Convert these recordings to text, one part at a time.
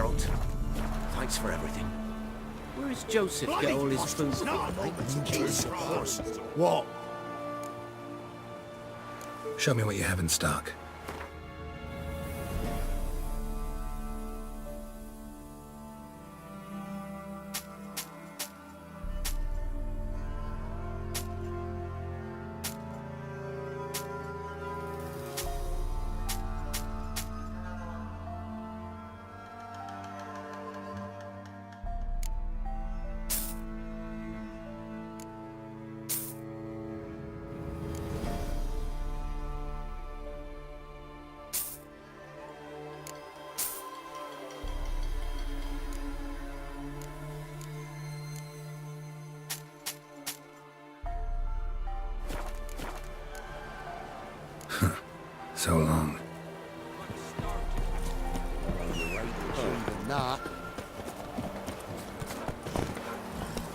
out. Thanks for everything. Where does Joseph get all his food? What? Show me what you have in stock. So long.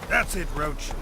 That's it, Roach.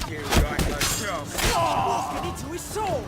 You like myself. Walking into his soul.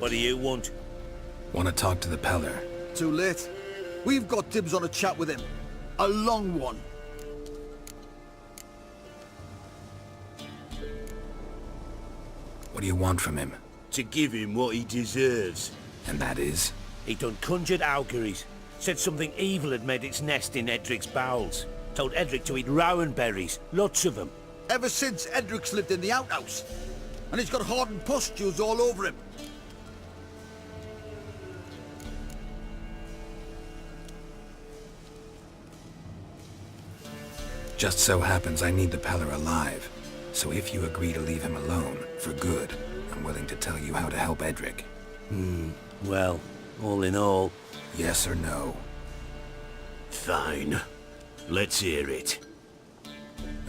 What do you want? Want to talk to the Peller. Too late. We've got dibs on a chat with him. A long one. What do you want from him? To give him what he deserves. And that is? He done conjured auguries. Said something evil had made its nest in Edric's bowels. Told Edric to eat rowan berries. Lots of them. Ever since Edric's lived in the outhouse. And he's got hardened pustules all over him. Just so happens I need the Peller alive. So if you agree to leave him alone, for good, I'm willing to tell you how to help Edric. Well, all in all... Yes or no? Fine. Let's hear it.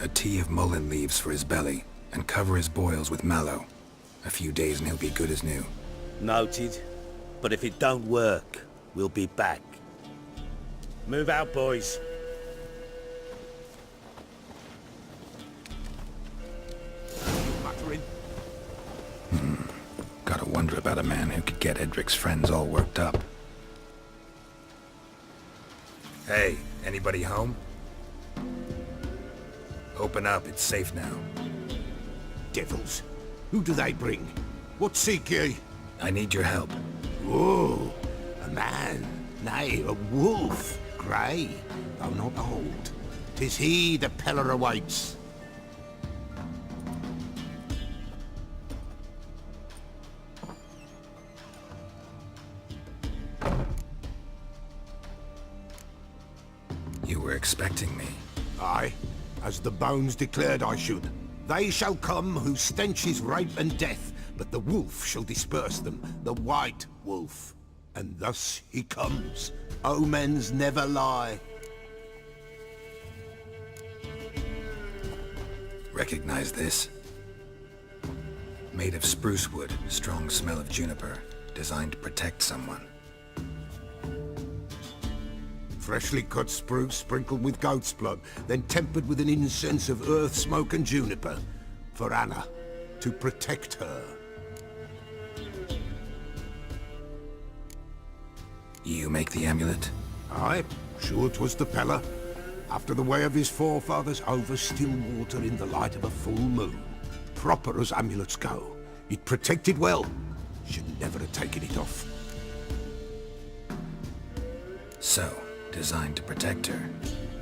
A tea of mullein leaves for his belly, and cover his boils with mallow. A few days and he'll be good as new. Noted. But if it don't work, we'll be back. Move out, boys. Muttering. Gotta wonder about a man who could get Edric's friends all worked up. Hey, anybody home? Open up, it's safe now. Devils. Who do they bring? What seek ye? I need your help. Oh, a man. Nay, a wolf. Grey, though not old. 'Tis he the Peller awaits. You were expecting me. Aye, as the bones declared I should. They shall come whose stench is rape and death, but the wolf shall disperse them, the white wolf. And thus he comes. Omens never lie. Recognize this? Made of spruce wood, strong smell of juniper, designed to protect someone. Freshly cut spruce sprinkled with goat's blood, then tempered with an incense of earth, smoke and juniper. For Anna, to protect her. You make the amulet? Aye, sure 'twas the Peller. After the way of his forefathers, over still water in the light of a full moon. Proper as amulets go. It protected well. Should never have taken it off. So, designed to protect her.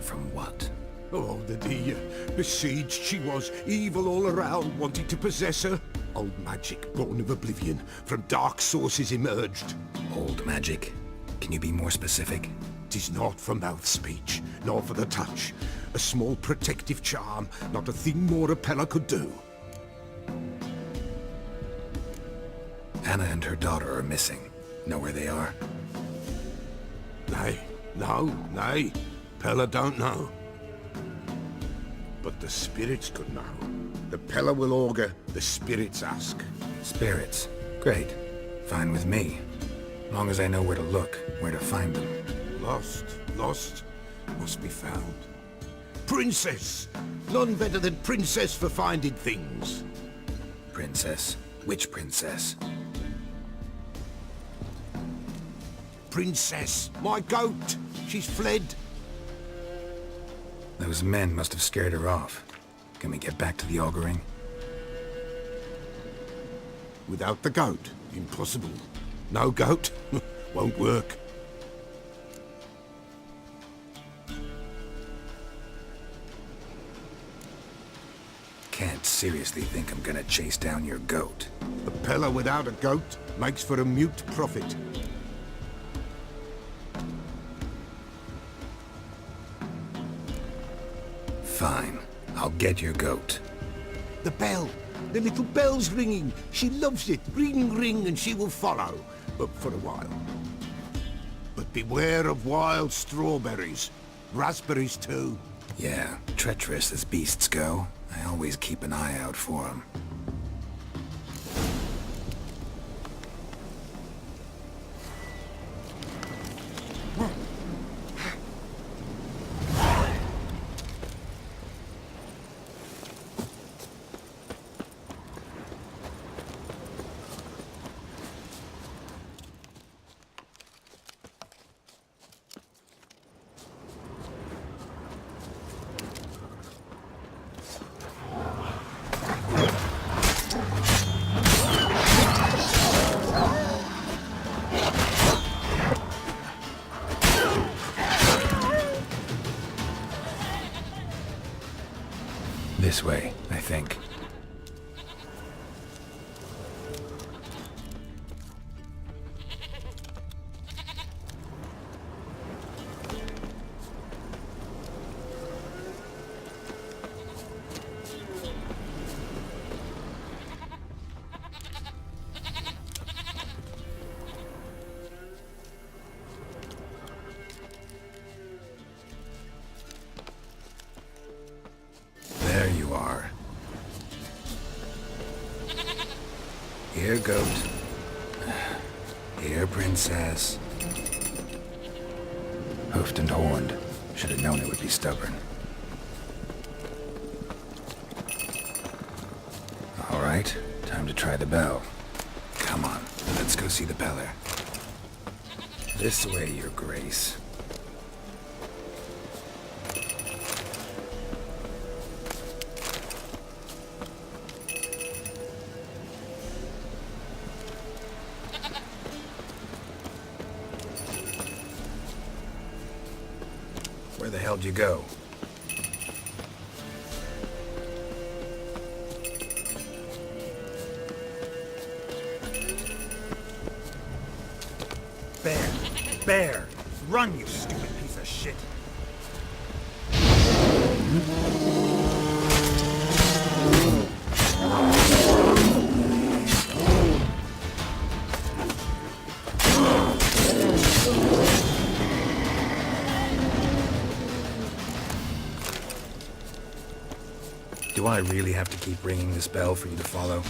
From what? Oh, the dear. Besieged she was, evil all around, wanting to possess her. Old magic, born of oblivion, from dark sources emerged. Old magic? Can you be more specific? 'Tis not for mouth speech, nor for the touch. A small protective charm, not a thing more a Peller could do. Anna and her daughter are missing. Know where they are? Nay, no, nay. Peller don't know. But the spirits could know. The Peller will augur, the spirits ask. Spirits. Great. Fine with me. Long as I know where to look, where to find them. Lost, lost, must be found. Princess! None better than Princess for finding things. Princess? Which princess? Princess, my goat! She's fled. Those men must have scared her off. Can we get back to the auguring? Without the goat, impossible. No goat, won't work. Can't seriously think I'm gonna chase down your goat. A Peller without a goat makes for a mute prophet. Fine. I'll get your goat. The bell! The little bell's ringing! She loves it! Ring, ring, and she will follow. But for a while. But beware of wild strawberries. Raspberries, too. Yeah, treacherous as beasts go. I always keep an eye out for them. This way, I think. There you are. Here, goat. Here, princess. Hoofed and horned. Should have known it would be stubborn. All right, time to try the bell. Come on, let's go see the Peller. This way, your grace. Where the hell did you go? Bear! Bear! Run, you stupid piece of shit! Do I really have to keep ringing this bell for you to follow?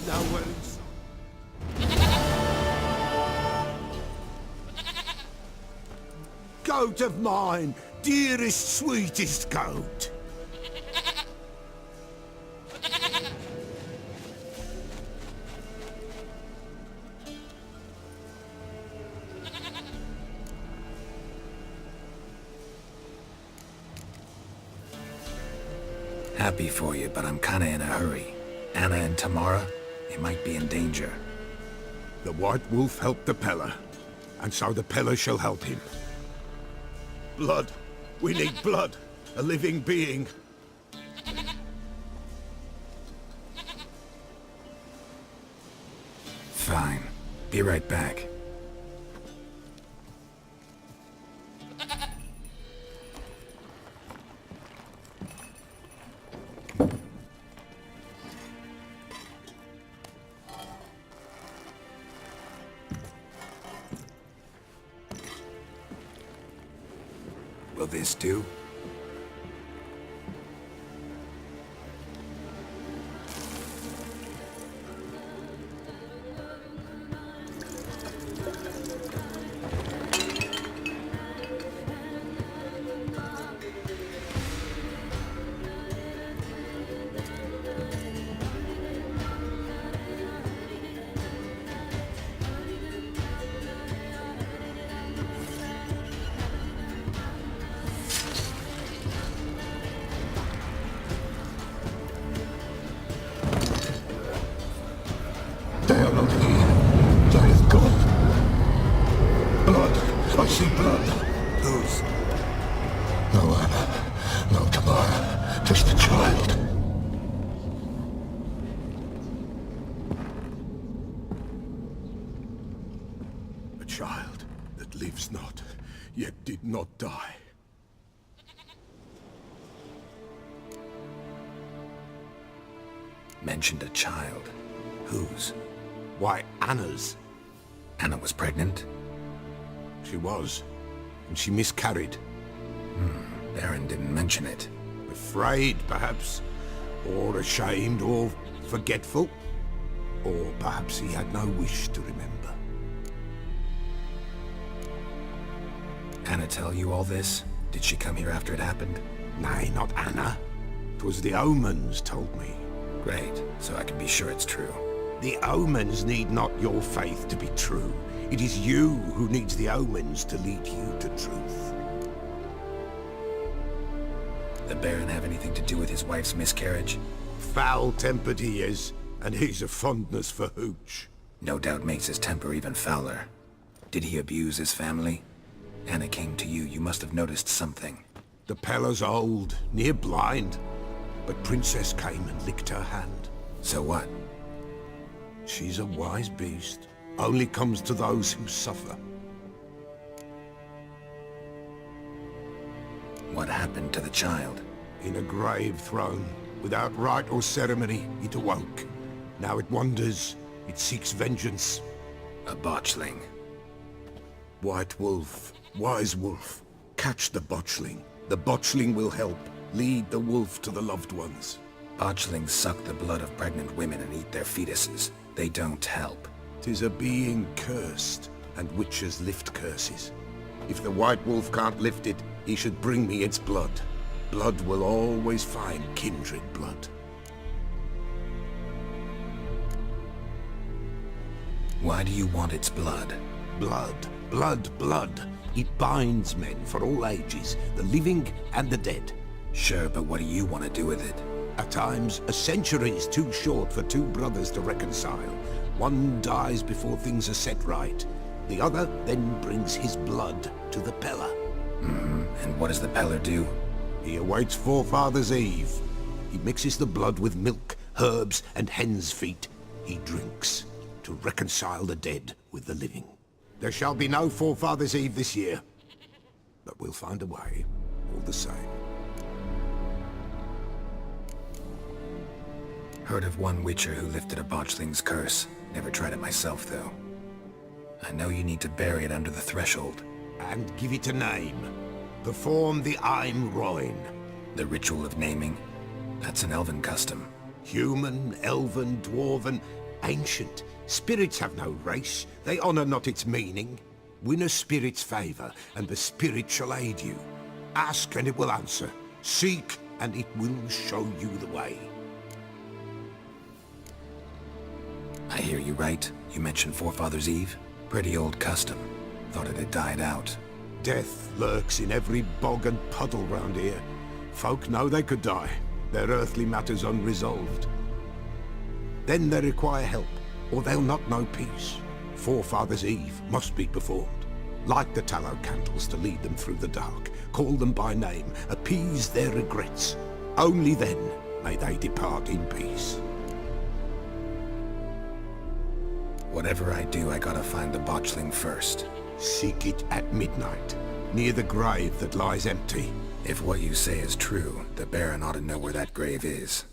No words. Goat of mine, dearest, sweetest goat. Happy for you, but I'm kinda in a hurry. Anna and Tamara, they might be in danger. The White Wolf helped the Peller, and so the Peller shall help him. Blood. We need blood. A living being. Fine. Be right back. Will this do? They are not here. They have gone. Blood. I see blood. Whose? No Anna. No Tamara. Just a child. A child that lives not, yet did not die. Mentioned a child. Whose? Why, Anna's. Anna was pregnant? She was. And she miscarried. Baron didn't mention it. Afraid, perhaps. Or ashamed, or forgetful. Or perhaps he had no wish to remember. Anna tell you all this? Did she come here after it happened? Nay, not Anna. 'Twas the omens told me. Great, so I can be sure it's true. The omens need not your faith to be true. It is you who needs the omens to lead you to truth. The Baron have anything to do with his wife's miscarriage? Foul-tempered he is, and he's a fondness for hooch. No doubt makes his temper even fouler. Did he abuse his family? Anna came to you, you must have noticed something. The Pella's old, near blind, but Princess came and licked her hand. So what? She's a wise beast. Only comes to those who suffer. What happened to the child? In a grave thrown, without rite or ceremony, it awoke. Now it wanders, it seeks vengeance. A botchling. White Wolf, Wise Wolf, catch the botchling. The botchling will help, lead the wolf to the loved ones. Botchlings suck the blood of pregnant women and eat their fetuses. They don't help. 'Tis a being cursed, and witches lift curses. If the White Wolf can't lift it, he should bring me its blood. Blood will always find kindred blood. Why do you want its blood? Blood, blood, blood. It binds men for all ages, the living and the dead. Sure, but what do you want to do with it? At times, a century is too short for two brothers to reconcile. One dies before things are set right. The other then brings his blood to the Pella. And what does the Peller do? He awaits Forefather's Eve. He mixes the blood with milk, herbs, and hen's feet. He drinks to reconcile the dead with the living. There shall be no Forefather's Eve this year. But we'll find a way, all the same. Heard of one witcher who lifted a botchling's curse. Never tried it myself, though. I know you need to bury it under the threshold. And give it a name. Perform the Aim Roin. The ritual of naming? That's an elven custom. Human, elven, dwarven, ancient. Spirits have no race. They honor not its meaning. Win a spirit's favor, and the spirit shall aid you. Ask, and it will answer. Seek, and it will show you the way. I hear you right. You mentioned Forefather's Eve? Pretty old custom. Thought it had died out. Death lurks in every bog and puddle round here. Folk know they could die, their earthly matters unresolved. Then they require help, or they'll not know peace. Forefather's Eve must be performed. Light the tallow candles to lead them through the dark. Call them by name, appease their regrets. Only then may they depart in peace. Whatever I do, I gotta find the botchling first. Seek it at midnight, near the grave that lies empty. If what you say is true, the Baron ought to know where that grave is.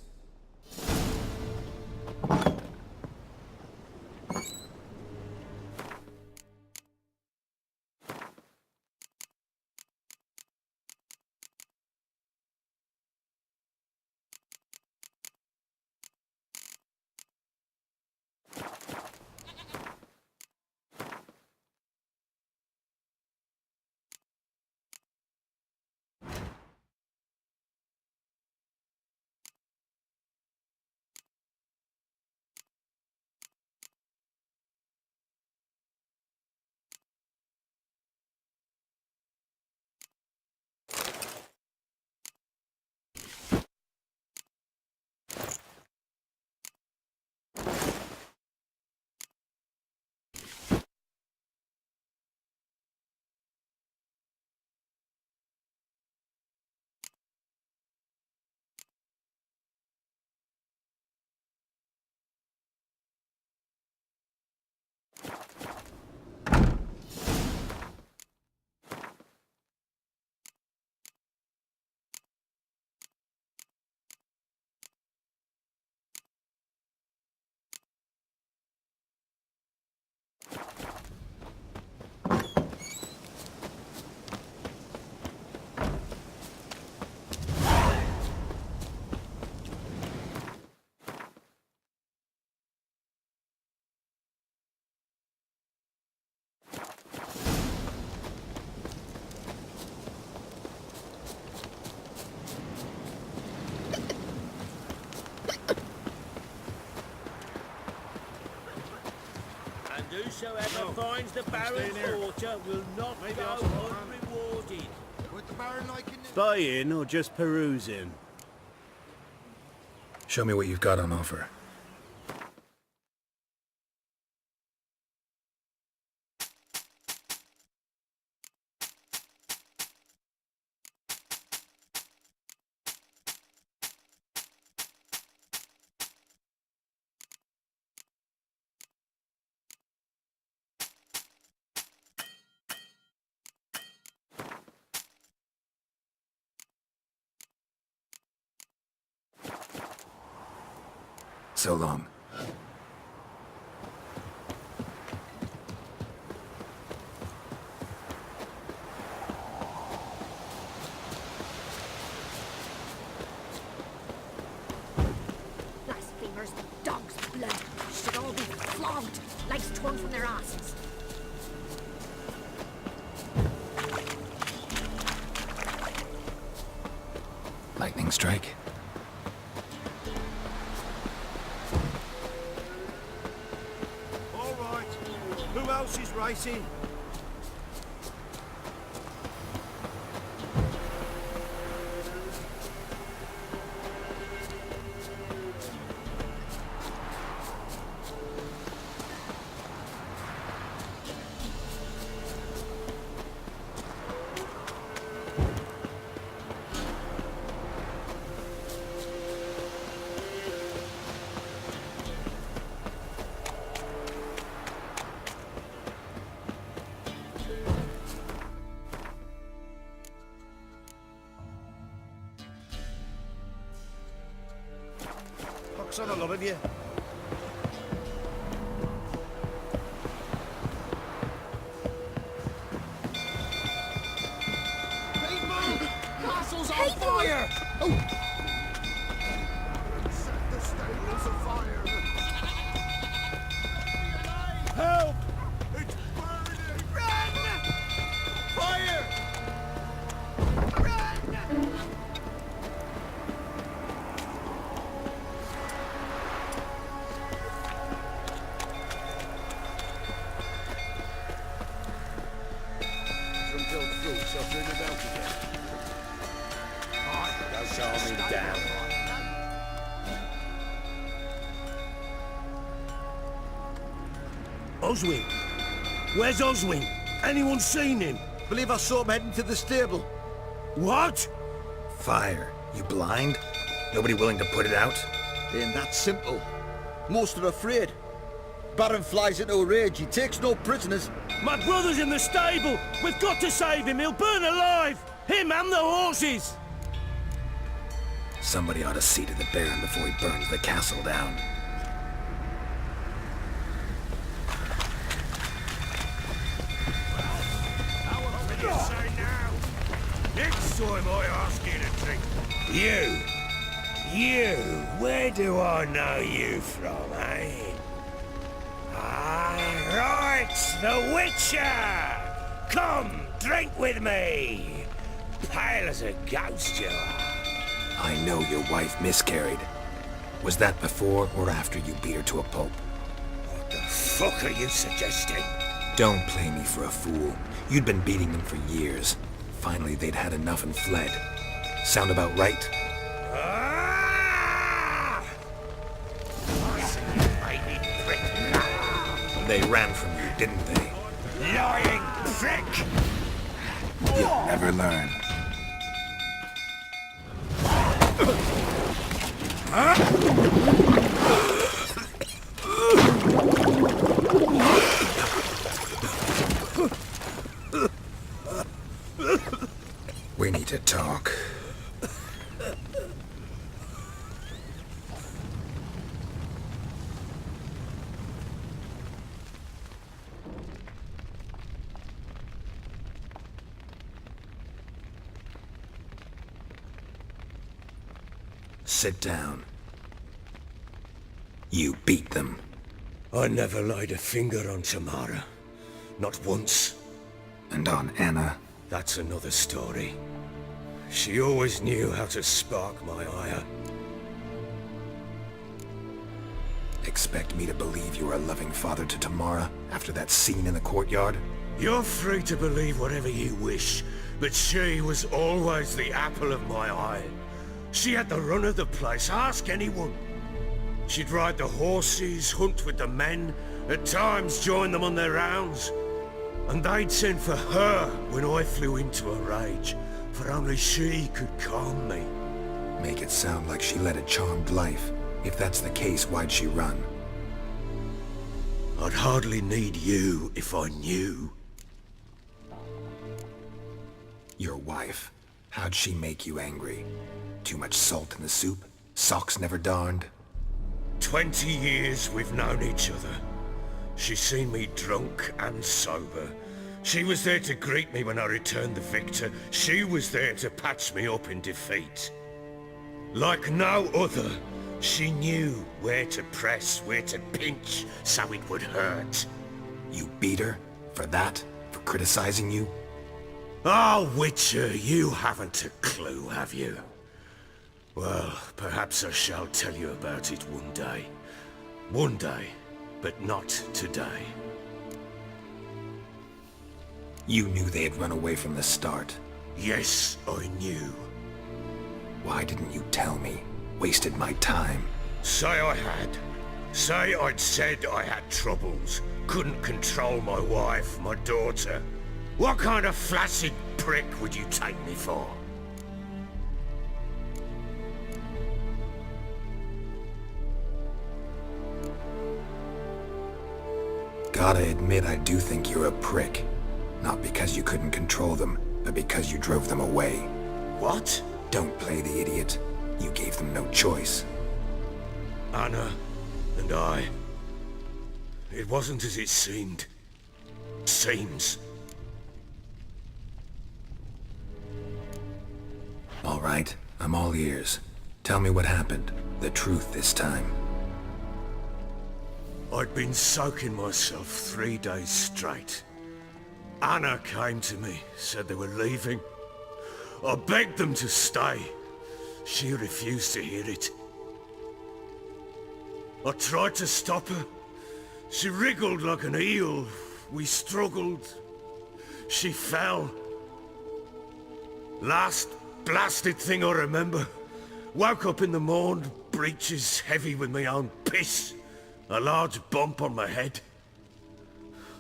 And whosoever finds the Baron's daughter will not go unrewarded. Would the Baron like in Buying or just perusing? Show me what you've got on offer. So long. Blasphemers, dogs' blood, should all be flogged, legs torn from their asses. Lightning strike. All right. Who else is racing? Pox on a lot of you. Castle's on fire! Set the stables afire! Help! It's burning! Run! Fire! Run! Until through, so turn the belt again. That's all me down. Oswin! Where's Oswin? Anyone seen him? Believe I saw him heading to the stable. What? Fire. You blind? Nobody willing to put it out? Ain't that simple. Most are afraid. Baron flies into a rage. He takes no prisoners. My brother's in the stable! We've got to save him! He'll burn alive! Him and the horses! Somebody ought to see to the Baron before he burns the castle down. What do you say now? Next time I ask you to drink. You, where do I know you from, eh? Ah, right, the Witcher! Come, drink with me! Pale as a ghost you are. I know your wife miscarried. Was that before or after you beat her to a pulp? What the fuck are you suggesting? Don't play me for a fool. You'd been beating them for years. Finally, they'd had enough and fled. Sound about right? Ah! I see you, baby prick. They ran from you, didn't they? Lying prick! You'll never learn. We need to talk. Sit down. You beat them. I never laid a finger on Tamara. Not once. And on Anna. That's another story. She always knew how to spark my ire. Expect me to believe you are a loving father to Tamara after that scene in the courtyard? You're free to believe whatever you wish, but she was always the apple of my eye. She had the run of the place, ask anyone. She'd ride the horses, hunt with the men, at times join them on their rounds. And they'd send for her when I flew into a rage, for only she could calm me. Make it sound like she led a charmed life. If that's the case, why'd she run? I'd hardly need you if I knew. Your wife. How'd she make you angry? Too much salt in the soup? Socks never darned? 20 years we've known each other. She's seen me drunk and sober. She was there to greet me when I returned the victor. She was there to patch me up in defeat. Like no other, she knew where to press, where to pinch, so it would hurt. You beat her? For that? For criticizing you? Oh, Witcher, you haven't a clue, have you? Well, perhaps I shall tell you about it one day. One day, but not today. You knew they had run away from the start. Yes, I knew. Why didn't you tell me? Wasted my time. Say I had. Say I'd said I had troubles. Couldn't control my wife, my daughter. What kind of flaccid prick would you take me for? Gotta admit, I do think you're a prick. Not because you couldn't control them, but because you drove them away. What? Don't play the idiot. You gave them no choice. Anna and I... It wasn't as it seemed. Seems. All right, I'm all ears. Tell me what happened. The truth this time. I'd been soaking myself 3 days straight. Anna came to me, said they were leaving. I begged them to stay. She refused to hear it. I tried to stop her. She wriggled like an eel. We struggled. She fell. Last blasted thing I remember. Woke up in the morn, breeches heavy with my own piss. A large bump on my head.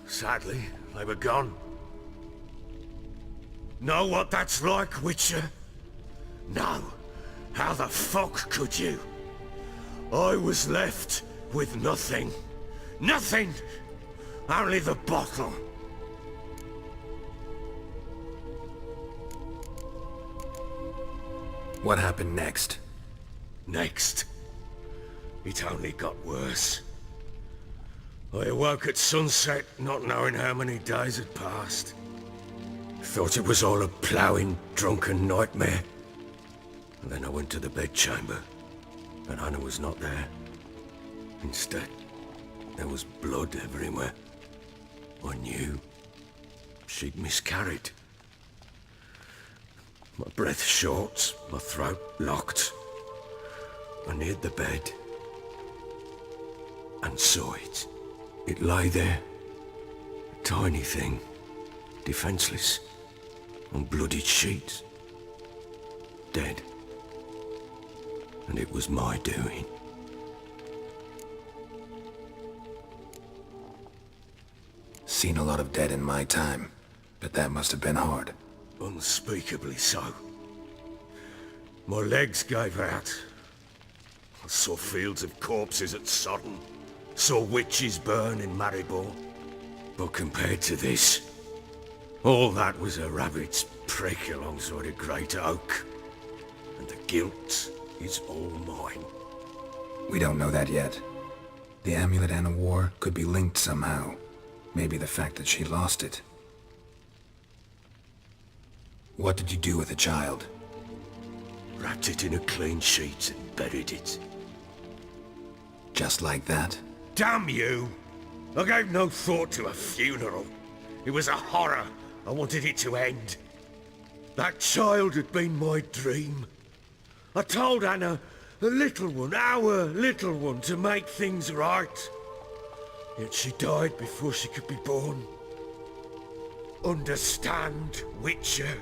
Sadly, they were gone. Know what that's like, Witcher? No. How the fuck could you? I was left with nothing. Nothing! Only the bottle. What happened next? Next. It only got worse. I awoke at sunset, not knowing how many days had passed. Thought it was all a ploughing, drunken nightmare. And then I went to the bedchamber, and Anna was not there. Instead, there was blood everywhere. I knew she'd miscarried. My breath short, my throat locked. I neared the bed and saw it. It lay there, a tiny thing, defenseless, on bloodied sheets, dead. And it was my doing. Seen a lot of dead in my time, but that must have been hard. Unspeakably so. My legs gave out. I saw fields of corpses at Sodden. Saw witches burn in Maribor. But compared to this, all that was a rabbit's prick alongside a great oak. And the guilt is all mine. We don't know that yet. The amulet Anna wore could be linked somehow. Maybe the fact that she lost it. What did you do with the child? Wrapped it in a clean sheet and buried it. Just like that? Damn you! I gave no thought to a funeral. It was a horror. I wanted it to end. That child had been my dream. I told Anna A little one, our little one, to make things right. Yet she died before she could be born. Understand, Witcher?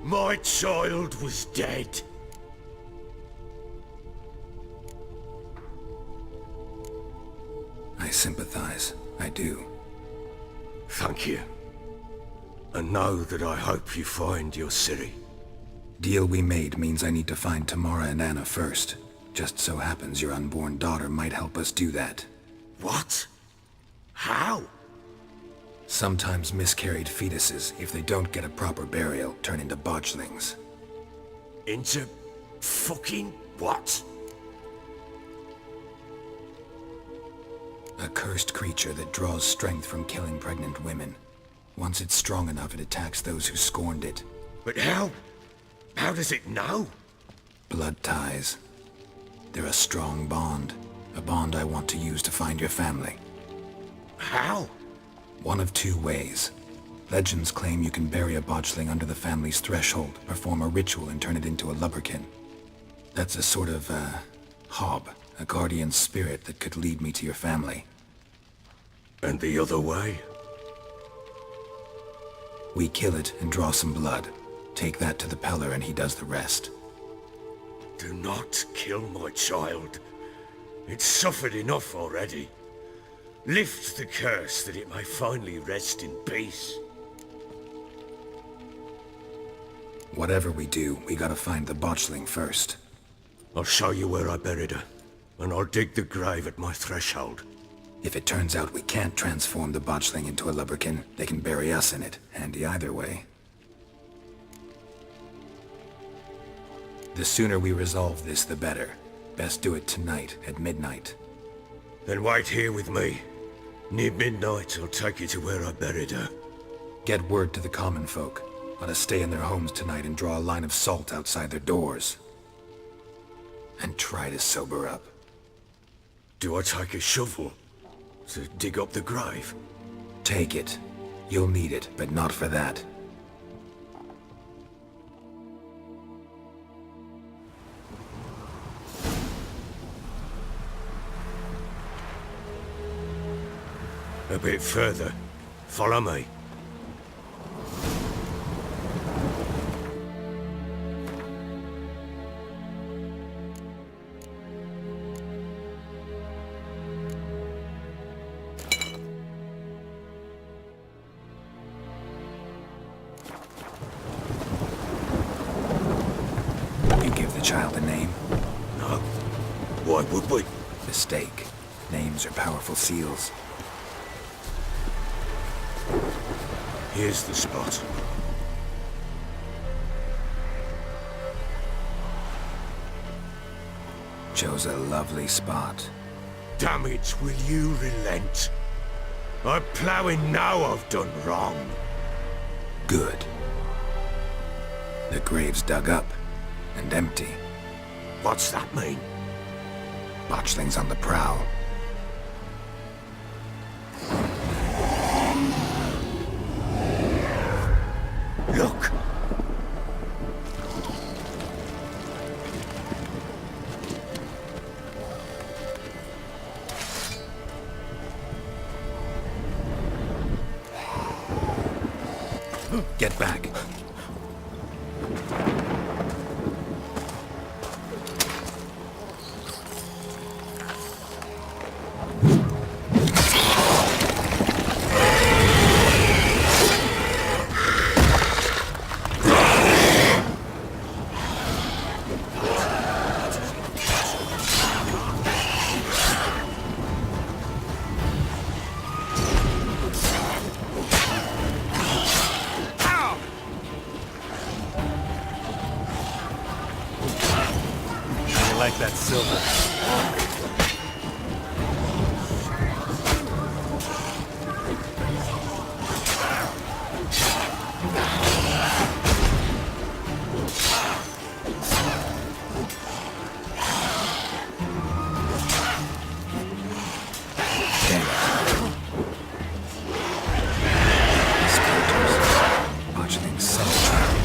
My child was dead. I sympathize. I do. Thank you. And know that I hope you find your Ciri. Deal we made means I need to find Tamara and Anna first. Just so happens your unborn daughter might help us do that. What? How? Sometimes miscarried fetuses, if they don't get a proper burial, turn into botchlings. Into fucking what? A cursed creature that draws strength from killing pregnant women. Once it's strong enough, it attacks those who scorned it. But how? How does it know? Blood ties. They're a strong bond. A bond I want to use to find your family. How? One of two ways. Legends claim you can bury a botchling under the family's threshold, perform a ritual and turn it into a lubberkin. That's a sort of, hob, a guardian spirit that could lead me to your family. And the other way? We kill it and draw some blood. Take that to the Peller and he does the rest. Do not kill my child. It's suffered enough already. Lift the curse that it may finally rest in peace. Whatever we do, we gotta find the botchling first. I'll show you where I buried her, and I'll dig the grave at my threshold. If it turns out we can't transform the botchling into a lubberkin, they can bury us in it. Handy either way. The sooner we resolve this, the better. Best do it tonight, at midnight. Then wait here with me. Near midnight, I'll take you to where I buried her. Get word to the common folk. Let us stay in their homes tonight and draw a line of salt outside their doors. And try to sober up. Do I take a shovel to dig up the grave? Take it. You'll need it, but not for that. A bit further. Follow me. You give the child a name? No. Why would we? Mistake. Names are powerful seals. Here's the spot. Chose a lovely spot. Damn it, will you relent? I'm ploughing now I've done wrong. Good. The grave's dug up and empty. What's that mean? Botchling's on the prowl. Look! Get back. Like that silver. Botchling's subtle trap.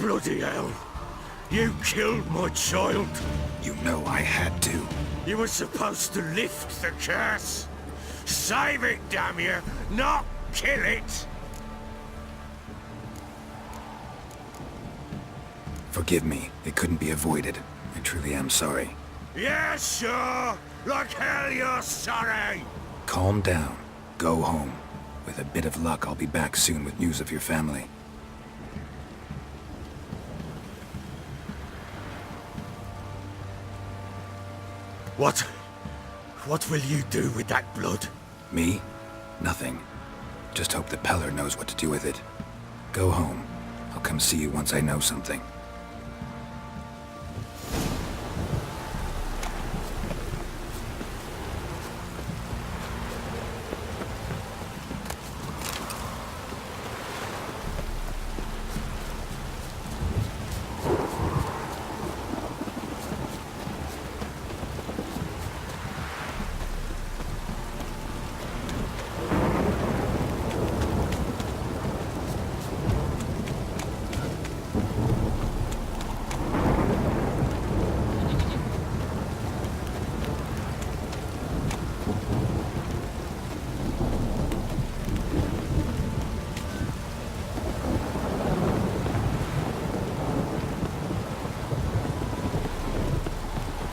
Bloody hell! You killed my child! You know I had to. You were supposed to lift the curse! Save it, damn you! Not kill it! Forgive me. It couldn't be avoided. I truly am sorry. Yeah, sure! Like hell you're sorry! Calm down. Go home. With a bit of luck, I'll be back soon with news of your family. What will you do with that blood? Me? Nothing. Just hope the Peller knows what to do with it. Go home. I'll come see you once I know something.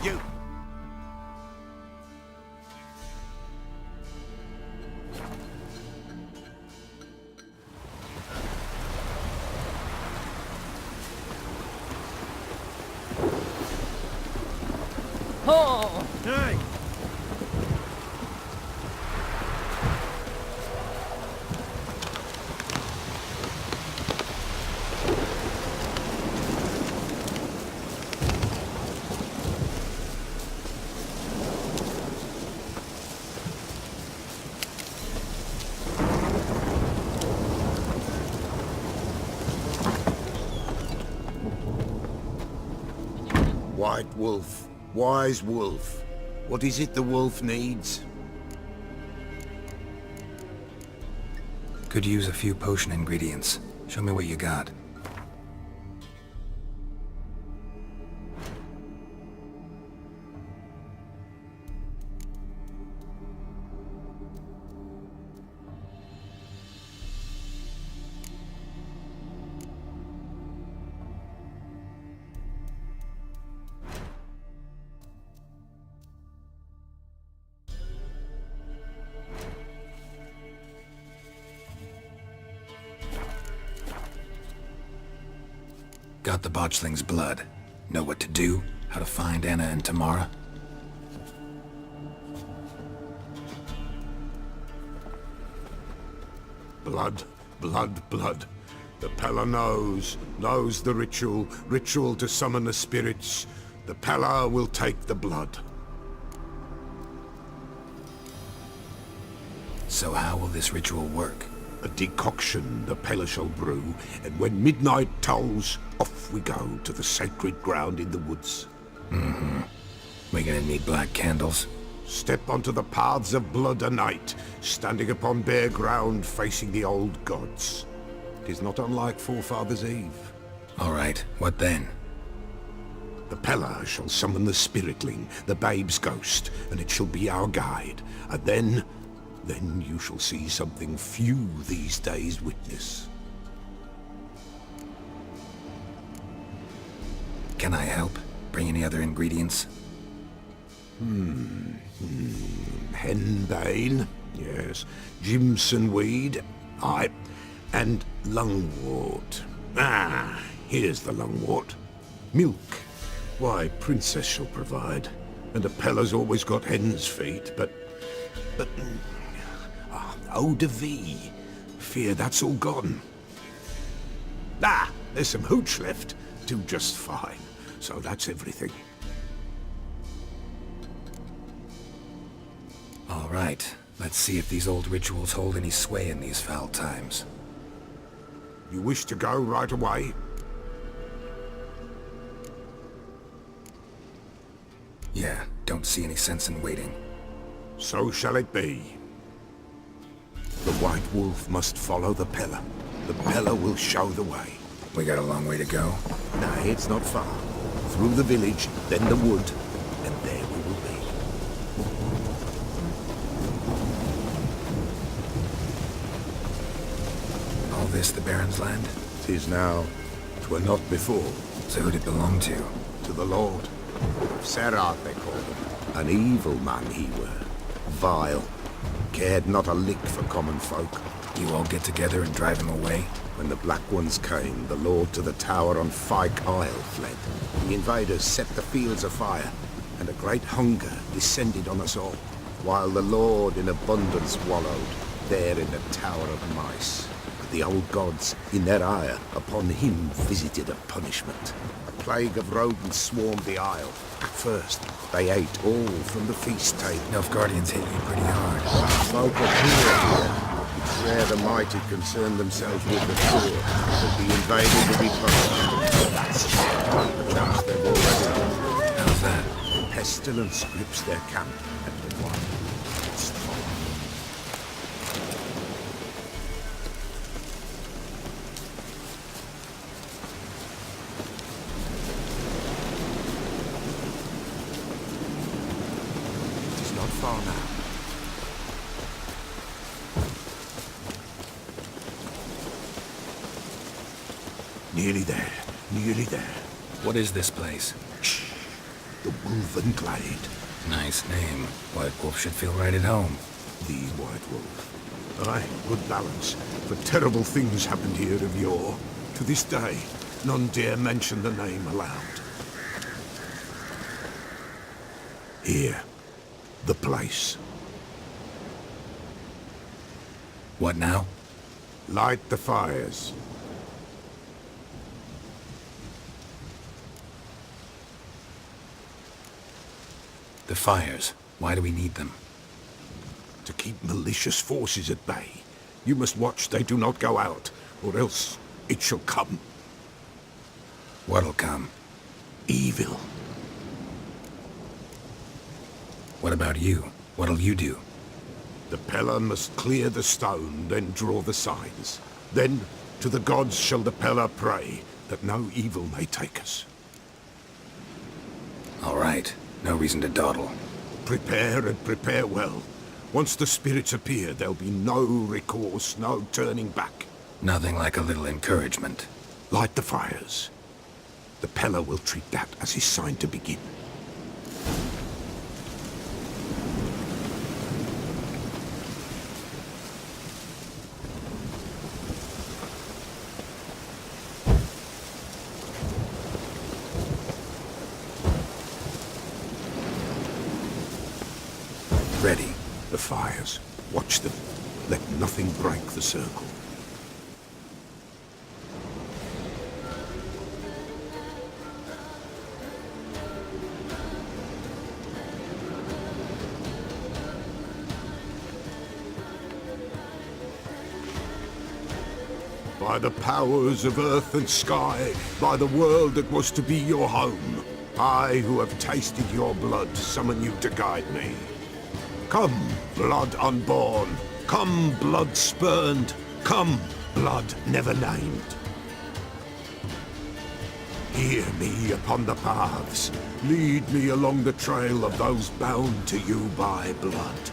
You! Oh! Hey! White wolf, wise wolf. What is it the wolf needs? Could use a few potion ingredients. Show me what you got. Got the botchling's blood. Know what to do? How to find Anna and Tamara? Blood, blood, blood. The Peller knows the ritual to summon the spirits. The Peller will take the blood. So how will this ritual work? A decoction the Peller shall brew, and when midnight tolls, off we go to the sacred ground in the woods. We gonna need black candles? Step onto the paths of blood a night, standing upon bare ground facing the old gods. It is not unlike Forefathers' Eve. Alright, what then? The Peller shall summon the spiritling, the babe's ghost, and it shall be our guide. And then you shall see something few these days witness. Can I help? Bring any other ingredients? Henbane, yes. Jimson weed, aye. And lungwort. Ah, here's the lungwort. Milk. Why, Princess shall provide. And a Peller's always got hen's feet, but eau de vie. Fear that's all gone. Ah, there's some hooch left. Do just fine. So that's everything. All right. Let's see if these old rituals hold any sway in these foul times. You wish to go right away? Yeah, don't see any sense in waiting. So shall it be. The White Wolf must follow the Peller. The Peller will show the way. We got a long way to go. Nay, it's not far. Through the village, then the wood, and there we will be. All this the Baron's land? 'Tis now. 'Twere not before. So who'd it belong to? To the Lord. Serrat, they call him. An evil man he were. Vile. Cared not a lick for common folk. You all get together and drive him away? When the Black Ones came, the Lord to the tower on Fyke Isle fled. The invaders set the fields afire, and a great hunger descended on us all, while the Lord in abundance wallowed, there in the Tower of Mice. But the old gods, in their ire, upon him visited a punishment. A plague of rodents swarmed the isle. At first, they ate all from the feast table. Nilfgaardians hit you pretty hard. Folk are poor here. It's rare the mighty concern themselves with the poor, but the invader will be punished. That's perhaps they've already done. How's that? Pestilence grips their camp, and the one it's torn. It is not far now. Nearly there, nearly there. What is this place? Shh. The Wolven Glade. Nice name. White Wolf should feel right at home. The White Wolf. Aye, good balance. For terrible things happened here of yore. To this day, none dare mention the name aloud. Here, the place. What now? Light the fires. The fires. Why do we need them? To keep malicious forces at bay. You must watch they do not go out, or else it shall come. What'll come? Evil. What about you? What'll you do? The Peller must clear the stone, then draw the signs. Then to the gods shall the Peller pray, that no evil may take us. All right. No reason to dawdle. Prepare and prepare well. Once the spirits appear, there'll be no recourse, no turning back. Nothing like a little encouragement. Light the fires. The Peller will treat that as his sign to begin. Ready. The fires. Watch them. Let nothing break the circle. By the powers of earth and sky, by the world that was to be your home, I, who have tasted your blood, summon you to guide me. Come, blood unborn. Come, blood spurned. Come, blood never named. Hear me upon the paths. Lead me along the trail of those bound to you by blood.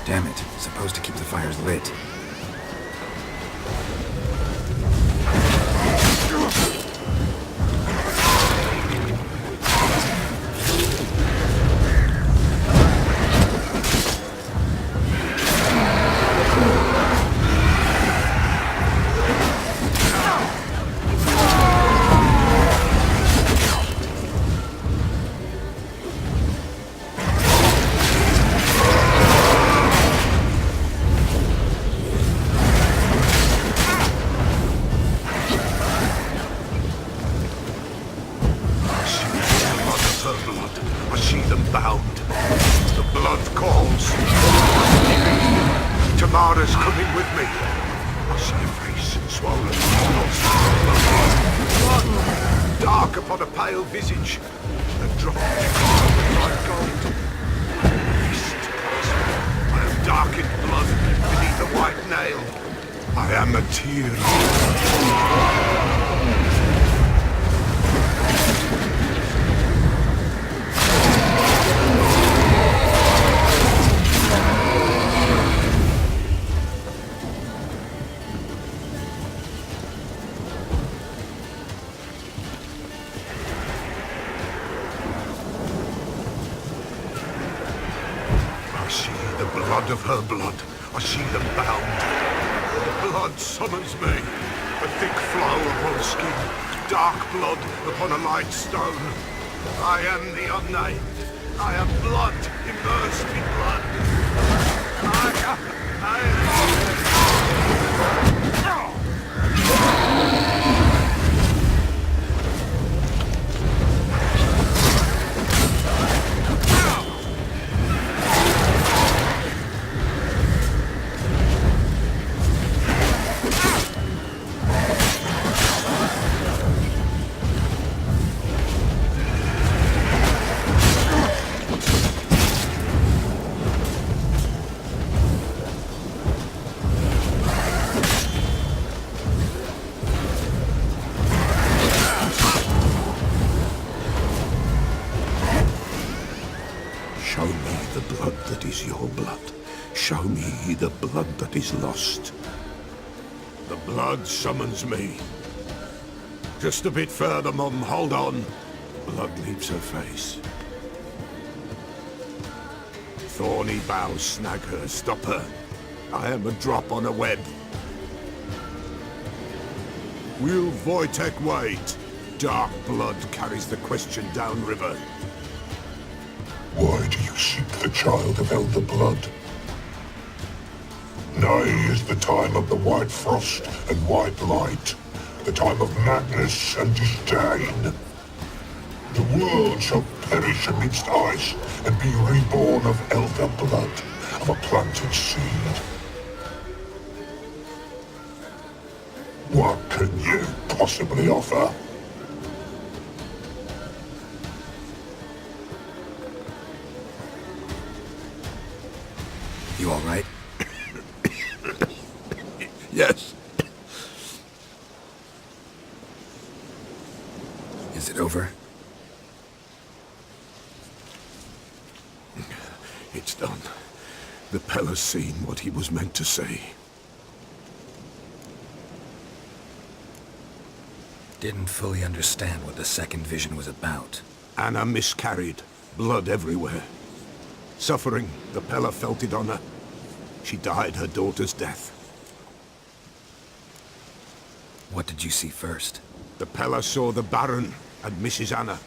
Damn it. Supposed to keep the fires lit. Tamara's coming with me. I see a face swollen. Dark upon a pale visage. A drop of like gold. Mist. I have darkened blood. white nail. I am a tear. I see the blood of her blood. I see them bound. The blood summons me. A thick flow upon skin, dark blood upon a light stone. I am the unnamed. I am blood immersed in blood. Show me the blood that is your blood. Show me the blood that is lost. The blood summons me. Just a bit further, Mum. Hold on. Blood leaves her face. Thorny boughs snag her. Stop her. I am a drop on a web. Will Wojtek wait? Dark blood carries the question downriver. Why do you seek the child of Elder Blood? Nigh is the time of the white frost and white light, the time of madness and disdain. The world shall perish amidst ice and be reborn of Elder Blood, of a planted seed. What can you possibly offer? You all right? Yes. Is it over? It's done. The Pella's seen what he was meant to see. Didn't fully understand what the second vision was about. Anna miscarried. Blood everywhere. Suffering, the Pella felt it on her. She died her daughter's death. What did you see first? The Pella saw the Baron and Mrs. Anna.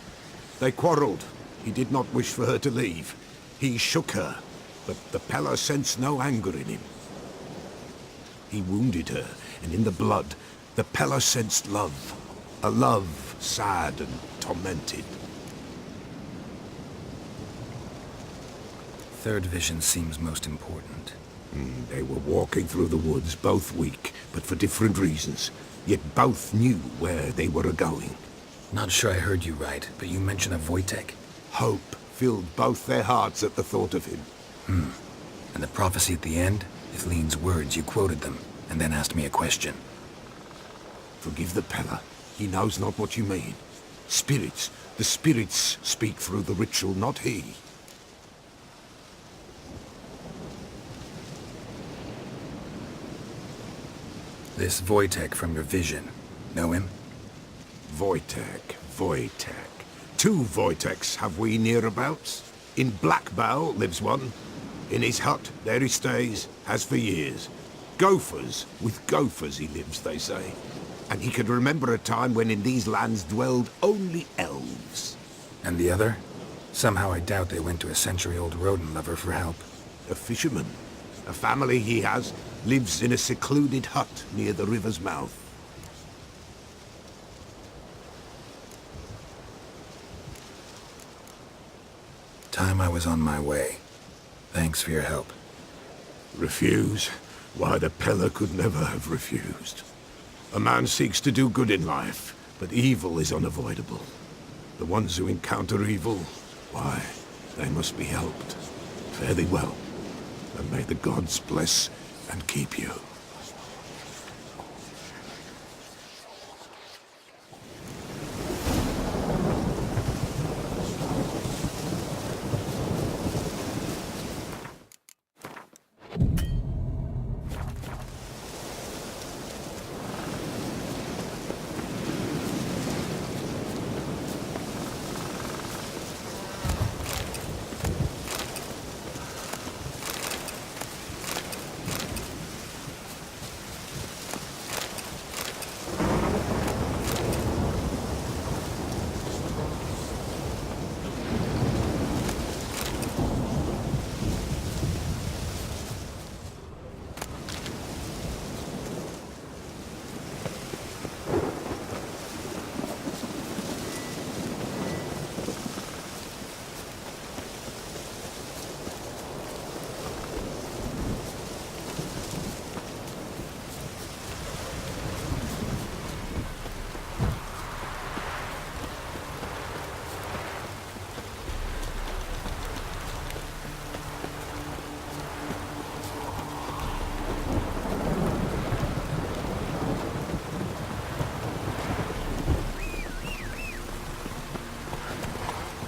They quarreled. He did not wish for her to leave. He shook her, but the Pella sensed no anger in him. He wounded her, and in the blood, the Pella sensed love. A love sad and tormented. Third vision seems most important. They were walking through the woods, both weak, but for different reasons. Yet both knew where they were going. Not sure I heard you right, but you mentioned a Wojtek. Hope filled both their hearts at the thought of him. And the prophecy at the end? Ithleen's words, you quoted them, and then asked me a question. Forgive the Pella. He knows not what you mean. Spirits. The spirits speak through the ritual, not he. This Wojtek from your vision. Know him? Wojtek. Two Wojteks have we nearabouts. In Blackbow lives one. In his hut, there he stays, has for years. Gophers, with gophers he lives, they say. And he could remember a time when in these lands dwelled only elves. And the other? Somehow I doubt they went to a century-old rodent lover for help. A fisherman. A family he has lives in a secluded hut near the river's mouth. Time I was on my way. Thanks for your help. Refuse? Why, the Pella could never have refused. A man seeks to do good in life, but evil is unavoidable. The ones who encounter evil, why, they must be helped. Fare thee well, and may the gods bless and keep you.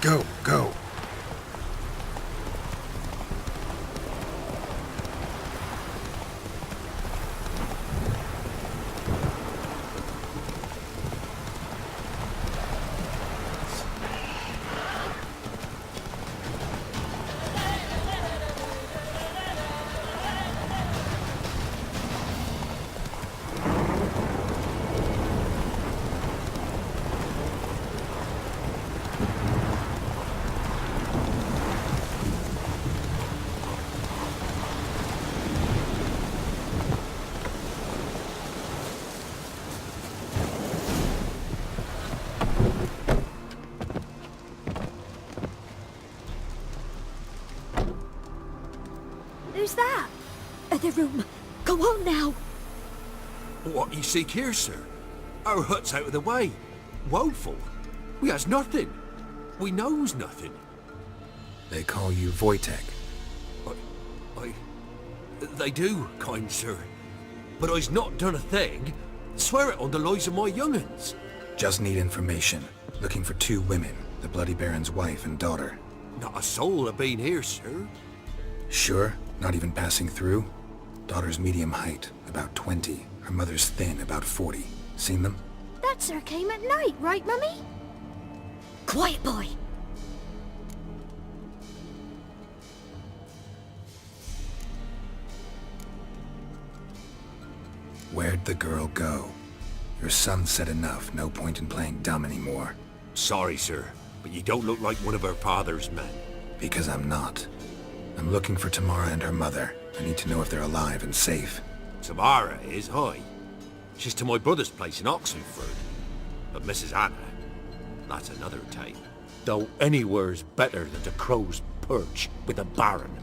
Go, go. Who's that? The room. Go on now. What you seek here, sir? Our hut's out of the way. Woeful. We has nothing. We knows nothing. They call you Wojtek. They do, kind sir. But I's not done a thing. Swear it on the lives of my young'uns. Just need information. Looking for 2 women, the Bloody Baron's wife and daughter. Not a soul have been here, sir. Sure? Not even passing through? Daughter's medium height, about 20. Her mother's thin, about 40. Seen them? That sir came at night, right, Mummy? Quiet, boy. Where'd the girl go? Your son said enough, no point in playing dumb anymore. Sorry, sir, but you don't look like one of her father's men. Because I'm not. I'm looking for Tamara and her mother. I need to know if they're alive and safe. Tamara is, aye. She's to my brother's place in Oxenford. But Mrs. Anna, that's another tale. Though anywhere's better than the Crow's Perch with the Baron.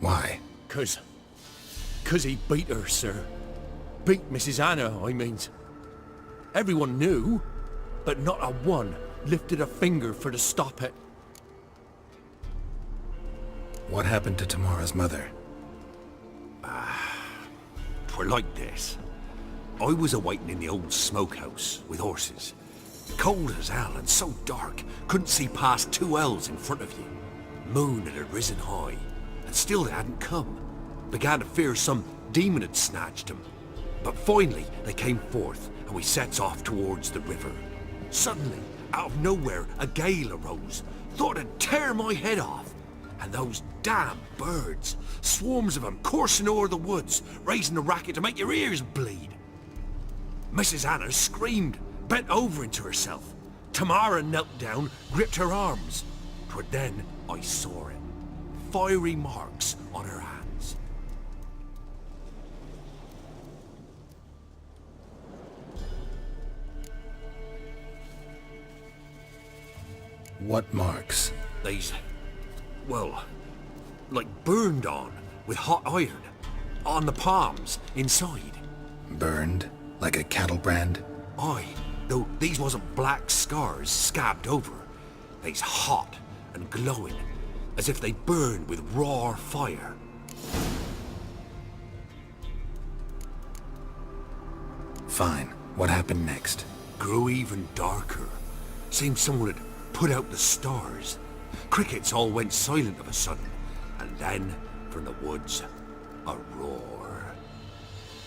Why? 'Cause he beat her, sir. Beat Mrs. Anna, I means. Everyone knew, but not a one lifted a finger for to stop it. What happened to Tamara's mother? 'Twere like this. I was a-waiting in the old smokehouse with horses. Cold as hell and so dark, couldn't see past 2 ells in front of you. Moon had risen high, and still they hadn't come. Began to fear some demon had snatched them. But finally they came forth, and we sets off towards the river. Suddenly, out of nowhere, a gale arose. Thought it'd tear my head off. And those damn birds, swarms of them coursing o'er the woods, raising a racket to make your ears bleed. Mrs. Anna screamed, bent over into herself. Tamara knelt down, gripped her arms. 'Twere then I saw it. Fiery marks on her hands. What marks? These, well, like burned on with hot iron. On the palms, inside. Burned? Like a cattle brand? Aye, though these wasn't black scars scabbed over. They's hot and glowing, as if they burned with raw fire. Fine. What happened next? Grew even darker. Seemed someone had put out the stars. Crickets all went silent of a sudden, and then, from the woods, a roar.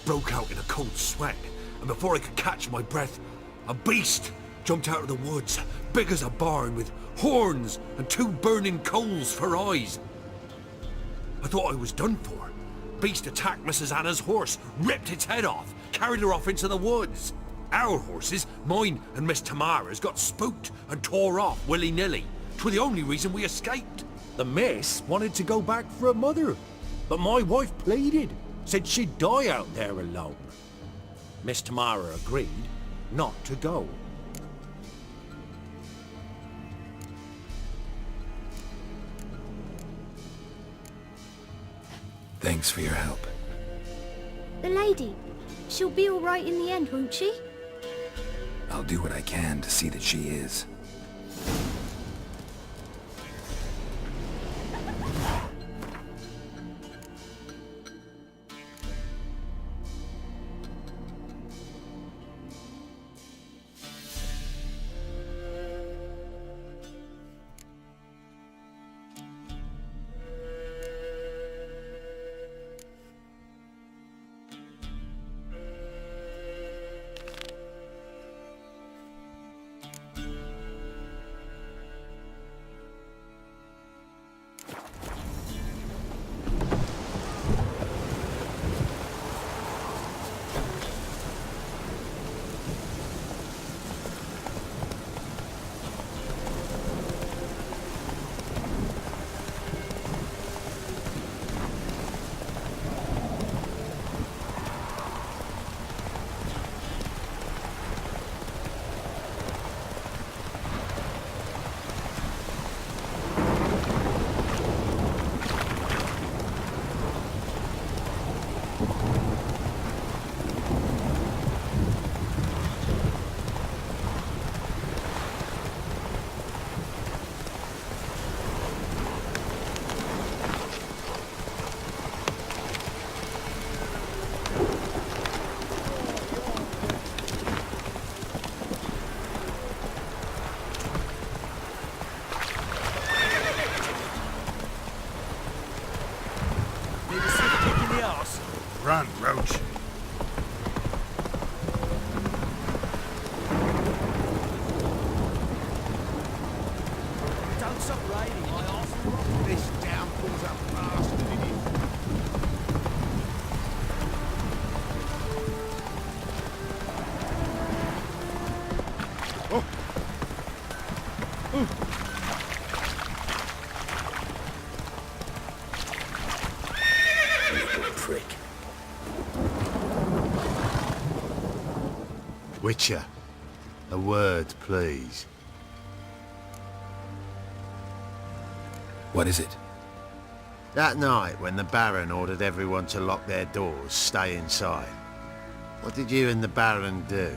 Broke out in a cold sweat, and before I could catch my breath, a beast jumped out of the woods, big as a barn, with horns and 2 burning coals for eyes. I thought I was done for. Beast attacked Mrs. Anna's horse, ripped its head off, carried her off into the woods. Our horses, mine and Miss Tamara's, got spooked and tore off willy-nilly. 'Twas the only reason we escaped. The miss wanted to go back for her mother, but my wife pleaded, said she'd die out there alone. Miss Tamara agreed not to go. Thanks for your help. The lady, she'll be all right in the end, won't she? I'll do what I can to see that she is. Run, Roach. Don't stop raining, my arse. This downpour's a bastard, idiot. Prick. Witcher, a word, please. What is it? That night when the Baron ordered everyone to lock their doors, stay inside. What did you and the Baron do?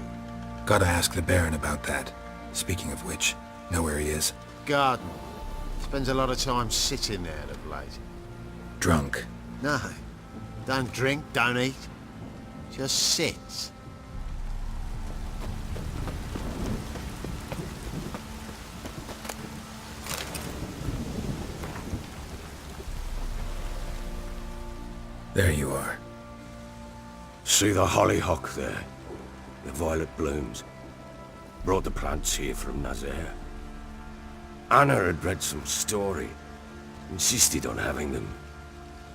Gotta ask the Baron about that. Speaking of which, know where he is? Garden. Spends a lot of time sitting there of late. Drunk. No. Don't drink, don't eat. Just sits. There you are. See the hollyhock there? The violet blooms. Brought the plants here from Nazaire. Anna had read some story. Insisted on having them.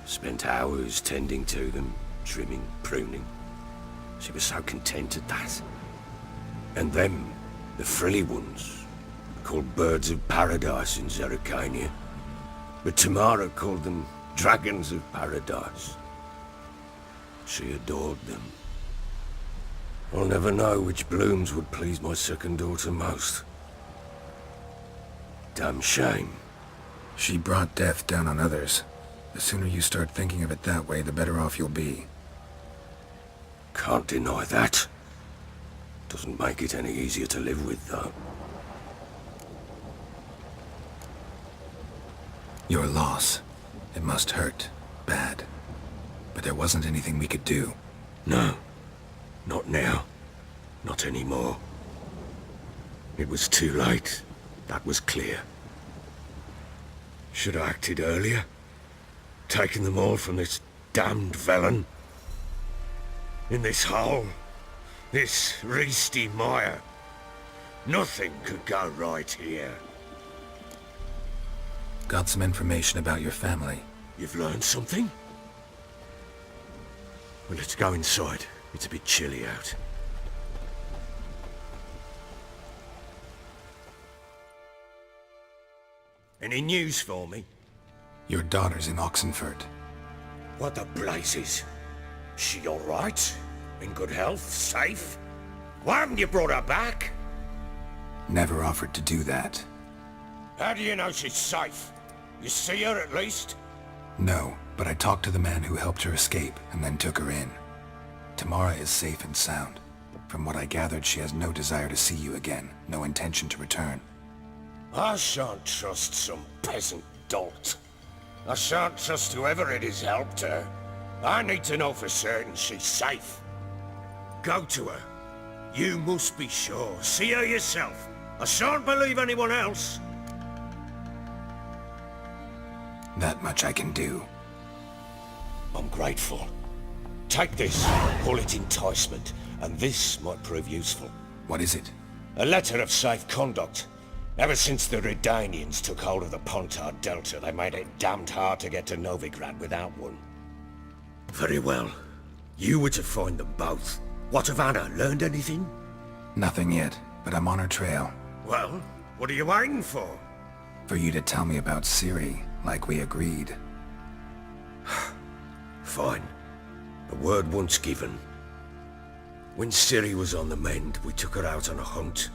Spent hours tending to them, trimming, pruning. She was so content at that. And them, the frilly ones, called birds of paradise in Zerrikania. But Tamara called them dragons of paradise. She adored them. I'll never know which blooms would please my second daughter most. Damn shame. She brought death down on others. The sooner you start thinking of it that way, the better off you'll be. Can't deny that. Doesn't make it any easier to live with, though. Your loss. It must hurt. Bad. But there wasn't anything we could do. No. Not now. Not anymore. It was too late. That was clear. Should have acted earlier. Taken them all from this damned Velen. In this hole. This Reesty mire. Nothing could go right here. Got some information about your family. You've learned something? Well, let's go inside. It's a bit chilly out. Any news for me? Your daughter's in Oxenfurt. What the blazes? She all right? In good health? Safe? Why haven't you brought her back? Never offered to do that. How do you know she's safe? You see her at least? No, but I talked to the man who helped her escape and then took her in. Tamara is safe and sound. From what I gathered, she has no desire to see you again, no intention to return. I shan't trust some peasant dolt. I shan't trust whoever it is helped her. I need to know for certain she's safe. Go to her. You must be sure. See her yourself. I shan't believe anyone else. That much I can do. I'm grateful. Take this. Call it enticement. And this might prove useful. What is it? A letter of safe conduct. Ever since the Redanians took hold of the Pontard Delta, they made it damned hard to get to Novigrad without one. Very well. You were to find them both. What of Anna? Learned anything? Nothing yet, but I'm on her trail. Well, what are you waiting for? For you to tell me about Ciri, like we agreed. Fine. The word once given. When Ciri was on the mend, we took her out on a hunt.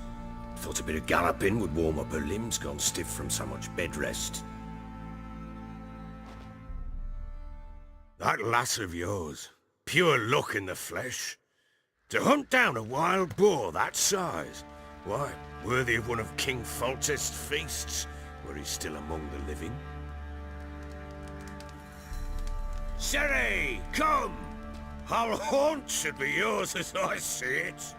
Thought a bit of galloping would warm up her limbs, gone stiff from so much bed rest. That lass of yours, pure luck in the flesh. To hunt down a wild boar that size, why, worthy of one of King Foltest's feasts, were he still among the living. Ciri, come! Our haunt should be yours as I see it.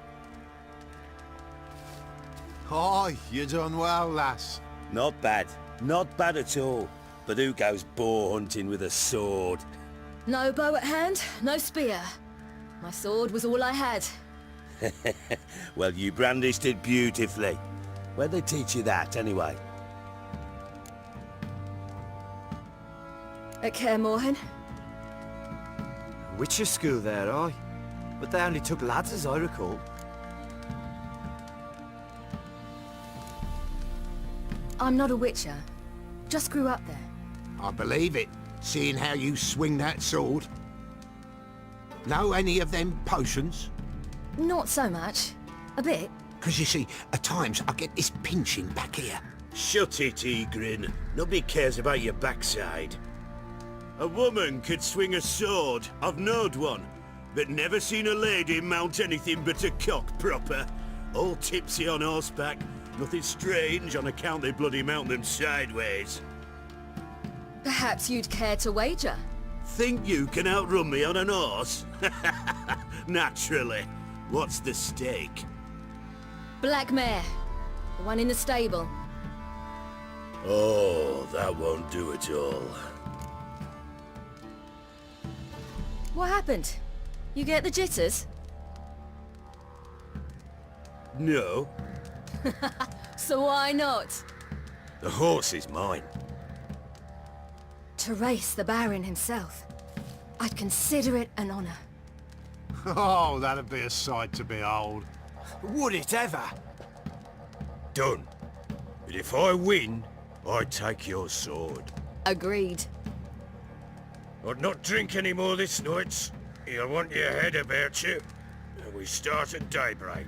Aye, you done well, lass. Not bad. Not bad at all. But who goes boar hunting with a sword? No bow at hand, no spear. My sword was all I had. Well, you brandished it beautifully. Where'd they teach you that, anyway? At Kaer Morhen. Witcher school there, aye. But they only took lads, as I recall. I'm not a witcher. Just grew up there. I believe it, seeing how you swing that sword. Know any of them potions? Not so much. A bit. Because you see, at times I get this pinching back here. Shut it, Egrin. Nobody cares about your backside. A woman could swing a sword. I've knowed one. But never seen a lady mount anything but a cock proper. All tipsy on horseback. Nothing strange on account they bloody mount them sideways. Perhaps you'd care to wager? Think you can outrun me on an horse? Naturally. What's the stake? Black mare. The one in the stable. Oh, that won't do it all. What happened? You get the jitters? No. So why not? The horse is mine. To race the Baron himself. I'd consider it an honor. Oh, that'd be a sight to behold. Would it ever? Done. But if I win, I take your sword. Agreed. I'd not drink any more this night. You'll want your head about you. And we start at daybreak.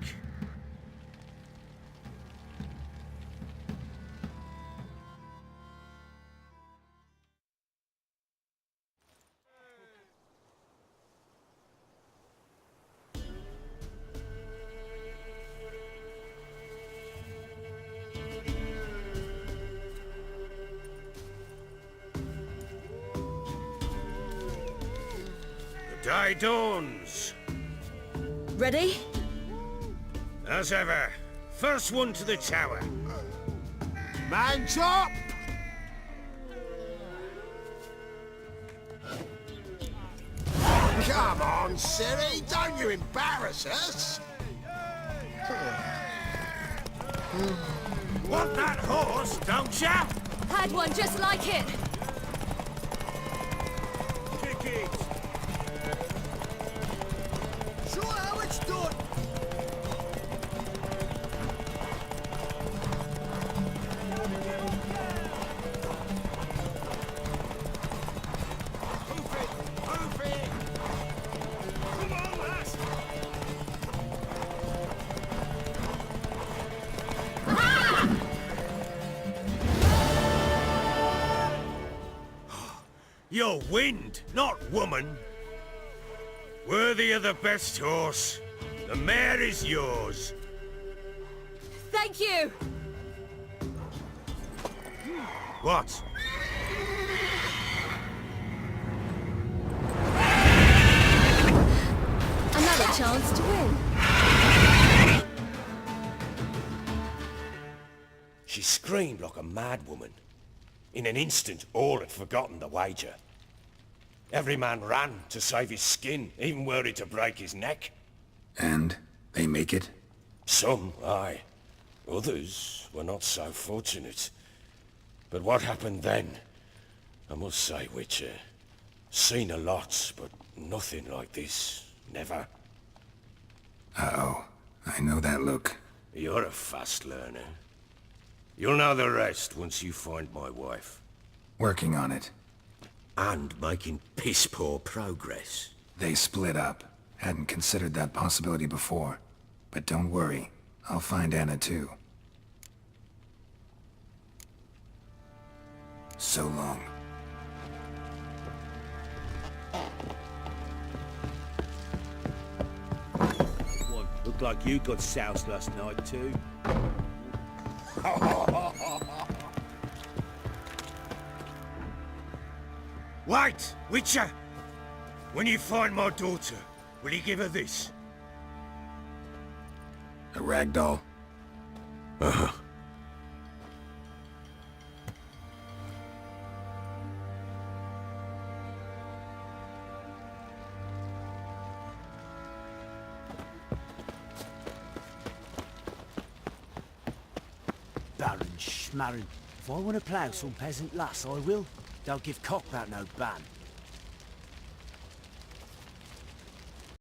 The day dawns. Ready? As ever, first one to the tower. Man's up! Come on, Siri, don't you embarrass us! Want that horse, don't ya? Had one just like it. Kick it! Show how it's done! You're wind, not woman. Worthy of the best horse. The mare is yours. Thank you. What? Another chance to win. She screamed like a mad woman. In an instant, all had forgotten the wager. Every man ran to save his skin, even were it to break his neck. And they make it? Some, aye. Others were not so fortunate. But what happened then? I must say, Witcher, seen a lot, but nothing like this. Never. Uh-oh. I know that look. You're a fast learner. You'll know the rest once you find my wife. Working on it. And making piss-poor progress. They split up. Hadn't considered that possibility before. But don't worry. I'll find Anna too. So long. Well, looked like you got soused last night too. Wait, Witcher! When you find my daughter, will you give her this? A ragdoll? Uh-huh. Baron Schmarren. If I want to plough some peasant lass, I will. Don't give cock about no ban.